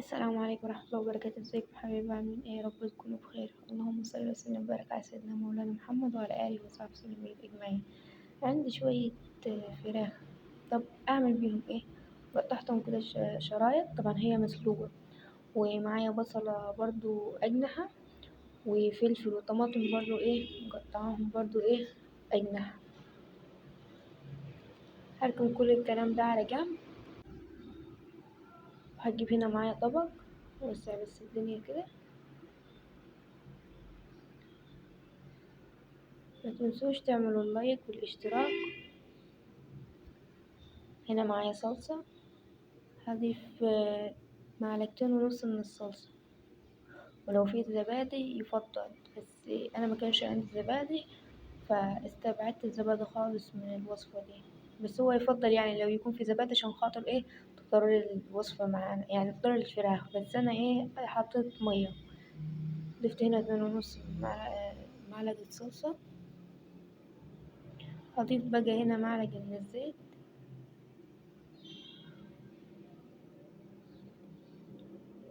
السلام عليكم ورحمة الله وبركاته. ازيكم حبايبي؟ عاملين ايه؟ يا رب تكونوا بخير. اللهم صل وسلم وبارك على سيدنا مولانا محمد وعلى آله وصحبه وسلم أجمعين. عندي شوية فراخ. طب أعمل بيهم ايه؟ قطعتهم كده شرايط. طبعا هي مسلوقة، ومعايا بصلة برضو أجنحة، وفلفل وطماطم برضو ايه مقطعاهم برضو ايه أجنحة. هركن كل الكلام ده على جنب، وهجيب هنا معايا طبق ووسع بس الدنيا كده. ما تنسوش تعملوا اللايك والاشتراك. هنا معايا صلصة، هضيف معلقتين ونص من الصلصة، ولو في زبادي يفضل، بس أنا ما كانش عندي زبادي فاستبعدت الزبادي خالص من الوصفة دي. بس هو يفضل يعني لو يكون في زبادي عشان خاطر ايه تضر الوصفة معانا، يعني تضر الفراخ. بس أنا ايه حطيت مية. ضفت هنا 2.5 معلقة صلصة. هضيف بقى هنا معلقة من الزيت،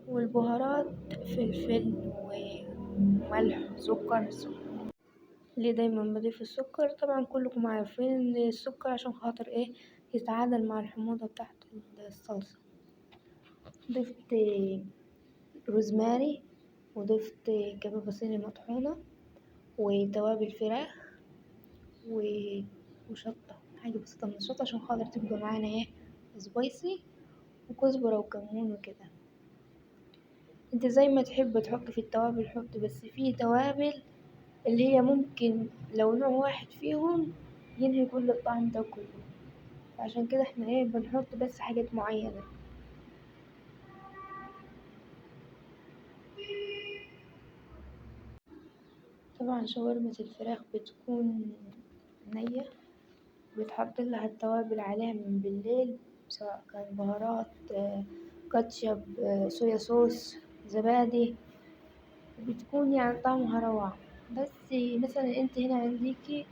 والبهارات فلفل وملح سكر. ليه دايما بضيف السكر؟ طبعا كلكم عارفين ان السكر عشان خاطر ايه يتعادل مع الحموضة بتاعت الصلصة. ضفت روزماري، وضفت كباب صيني مطحونة، وتوابل فراخ وشطة، حاجة بسيطة من الشطة عشان خاطر تبقى معانا ايه سبايسي، وكزبرة وكمون وكده. انت زي ما تحب تحط في التوابل حط، بس في توابل اللي هي ممكن لو نوع واحد فيهم ينهي كل الطعم ده كله، عشان كده احنا ايه بنحط بس حاجات معينة. طبعا شاورمة الفراخ بتكون نية، بتحط لها التوابل عليها من بالليل، سواء كان بهارات كاتشب صويا صوص زبادي، بتكون يعني طعمها روعة. بس مثلا انت هنا عنديكي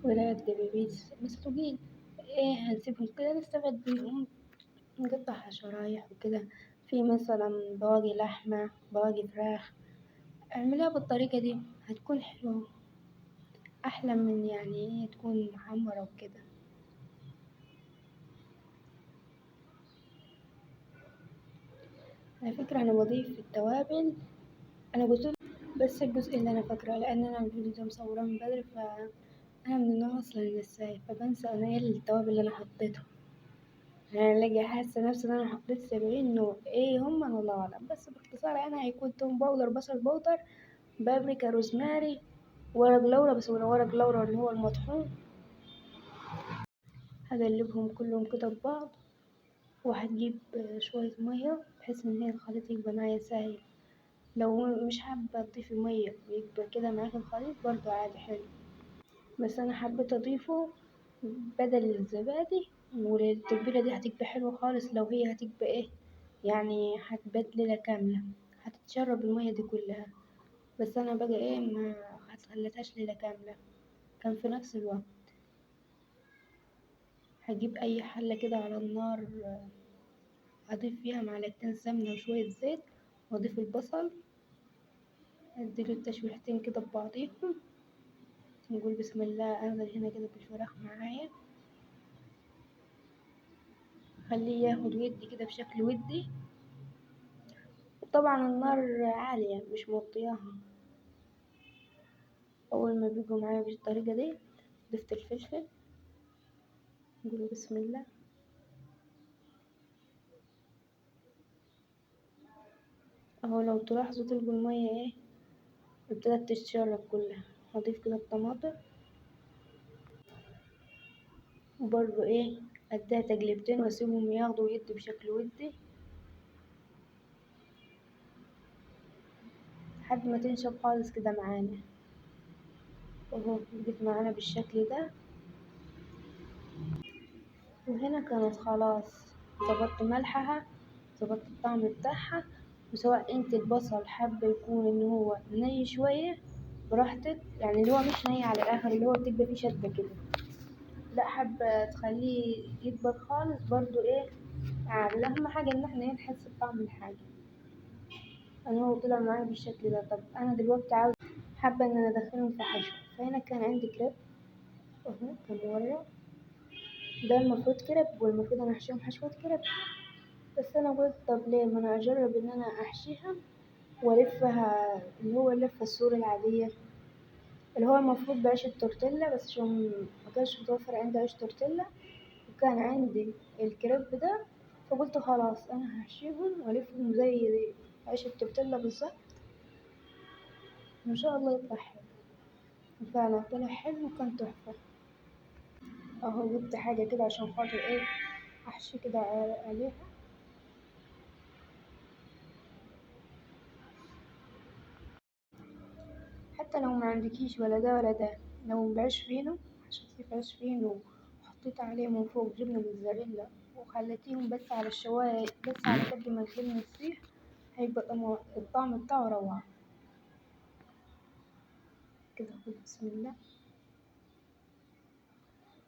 ولاية دبابيس مسلوقين، ايه هنسيبهم كده نستفاد بيهم، نقطعها شرايح وكده. في مثلا بواقي لحمة بواقي فراخ، اعمليها بالطريقة دي هتكون حلوة أحلى من يعني تكون محمرة وكده. على فكرة أنا بضيف في التوابل، أنا قلت بس الجزء اللي أنا فاكراه، لأن أنا الفيديو ده مصوراه من بدري، فأنا من النوع أصلا اللي نساي، فبنسى أنا ايه التوابل اللي أنا حطيتها. يعني ألاقي حاسة نفسي إن أنا حطيت 70 نوع، ايه هم أنا الله أعلم. بس باختصار يعني هيكون توم باودر، بصل باودر، بابريكا، روزماري، ورق لورا، بس ورق لورا اللي هو المطحون. هقلبهم كلهم كده ببعض، وهتجيب شوية مية بحيث إن هي الخليط يبقى معايا سايل. لو مش حابة تضيفي مية ويبقى كده معاكي الخليط برضو عادي حلو، بس أنا حبيت أضيفه بدل الزبادي. والتتبيلة دي هتبقى حلوة خالص لو هي هتبقى ايه يعني هتبدلها كاملة، هتتشرب المية دي كلها. بس أنا بقى ايه ما خليتهاش ليلة كاملة، كان في نفس الوقت. هجيب أي حلة كده على النار، أضيف فيها معلقتين سمنة وشوية زيت، وأضيف البصل، أديله التشويحتين كده ببعضيهم، نقول بسم الله. أنزل هنا كده بالفراخ معايا، خليه ياخد ودي كده بشكل ودي. وطبعا النار عالية مش موطياها. أول ما بيجوا معايا بالطريقة دي ضفت الفلفل، نقول بسم الله. أهو لو تلاحظوا تلقوا المية ايه ابتدت تتشرب كلها. هضيف كده الطماطم، وبرضه ايه اديها تقليبتين واسيبهم ياخدوا يدي بشكل ودي لحد ما تنشف خالص كده معانا. اهو بقت معانا بالشكل ده. وهنا كانت خلاص ظبطت ملحها، ظبطت الطعم بتاعها. وسواء انت البصل حابة يكون ان هو ني شوية براحتك، يعني اللي هو مش ني على الاخر اللي هو بتبقى فيه شدة كده، لا حابة تخليه يكبر خالص برضو ايه عادي، أهم حاجة إن احنا نحس بطعم الحاجة. أنا هو طلع معايا بالشكل ده. طب أنا دلوقتي حابة إن أنا أدخلهم في حشو. فهنا كان عندي كريب أهو كان مورق، ده المفروض كريب والمفروض أنا أحشيهم حشوة كريب. بس أنا قلت طب ليه ما أنا أجرب إن أنا أحشيها وألفها اللي هو اللفة السوري العادية، اللي هو المفروض بعيش التورتيلا، بس عشان ما كانش متوفر عندي عيش تورتيلا وكان عندي الكريب ده، فقلت خلاص أنا هحشيهم وألفهم زي عيش التورتيلا بالظبط، وإن شاء الله يطلع حلو. وفعلا طلع حلو وكان تحفة. أهو جبت حاجة كده عشان خاطر إيه أحشي كده عليها. حتى لو ما عندكيش ولا ده ولا ده، لو بعيش فينو حشيتيه في عيش فينو وحطيت عليه من فوق جبنة موتزاريلا وخليتيهم بس على الشواية بس على قد ما الجبنة تسيح، هيبقى الطعم بتاعه روعة كده. خد بسم الله.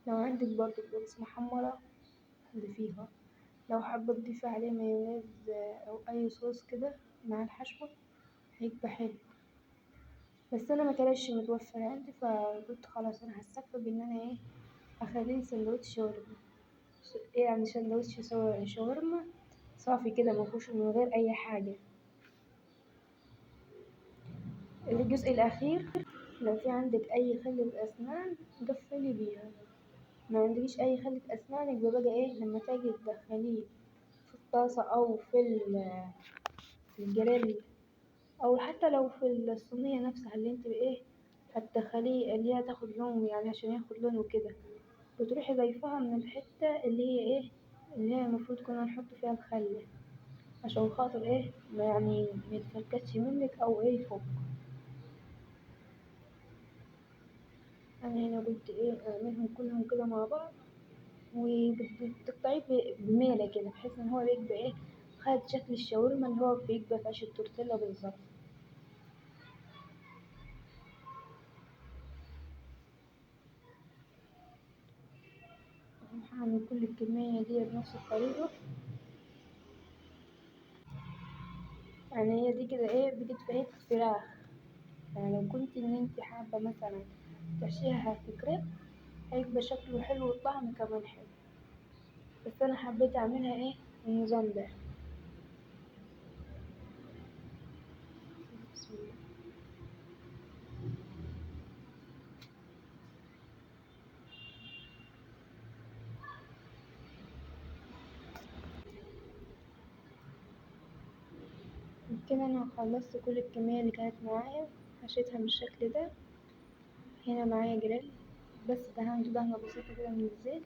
لو عندك برضه بطاطس محمرة ضيفيها، لو حابة تضيفي عليه مايونيز أو أي صوص كده مع الحشوة هيبقى حلو. بس أنا ما كانش متوفر عندي، فقلت خلاص أنا هستكفى بإن أنا إيه أخليه سندوتش شاورما. يعني سندوتش شاورما صافي كده مفهوش من غير أي حاجة. الجزء الأخير، لو في عندك أي خلة أسنان قفلي بيها، ما عندكيش أي خلة أسنان يبقى بقى إيه لما تاجي تدخليه في الطاسة أو في الجريل أو حتى لو في الصينية نفسها اللي انت إيه هتدخليه اللي هي تاخد لون، يعني عشان ياخد لون وكده، بتروحي ضايفاها من الحتة اللي هي إيه اللي هي المفروض كنا نحط فيها الخل، عشان خاطر إيه ما يعني ميتفكتش منك أو إيه يفك. أنا هنا قلت إيه أعملهم كلهم كده مع بعض، وبتقطعيه بميلة كده بحيث إن هو يبقى إيه خد شكل الشاورما اللي هو بيبقى في عيش التورتيلا بالظبط. هعمل كل الكمية دي بنفس الطريقة. يعني هي دي كده إيه بقت فاهيتا فراخ. يعني لو كنت إن انت حابة مثلا تحشيها في كريب هيبقى شكله حلو والطعم كمان حلو، بس أنا حبيت أعملها إيه النظام ده. بسم الله. كده أنا خلصت كل الكمية اللي كانت معايا، حشيتها بالشكل ده. هنا معايا جريل، بس دهنته دهنة بسيطة كده من الزيت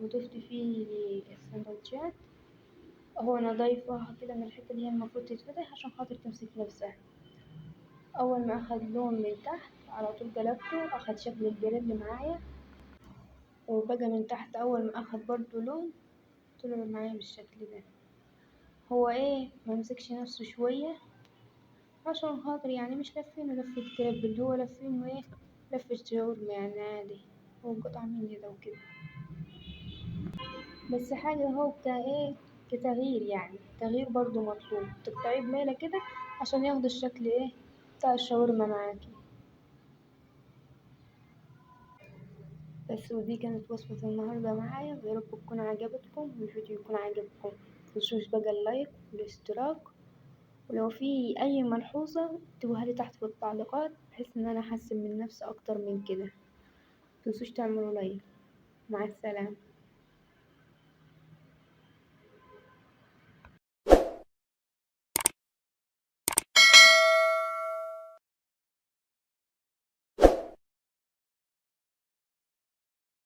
وضفت فيه السندوتشات. هو أنا ضايفاها كده من الحتة اللي هي المفروض تتفتح عشان خاطر تمسك نفسها. أول ما أخد لون من تحت على طول قلبته أخد شكل الجريل معايا، وبقى من تحت أول ما أخد برضه لون طلع معايا بالشكل ده. هو ايه ممسكش نفسه شوية عشان خاطر يعني مش لفينه لفة كريب، اللي هو لفينه ايه لفة شاورما يعني عادي، هو قطع من كده وكده. بس حاجة هو ايه كتغيير، يعني تغيير برضو مطلوب تقطعيه بميلة كده عشان ياخد الشكل ايه بتاع الشاورما معاكي. بس ودي كانت وصفة النهاردة معايا، يا رب تكون عجبتكم والفيديو يكون عجبكم. متنسوش بقى اللايك والاشتراك، ولو في أي ملحوظة اكتبوها لي تحت في التعليقات بحيث إن أنا أحسن من نفسي أكتر من كده. متنسوش تعملوا لايك. مع السلامة.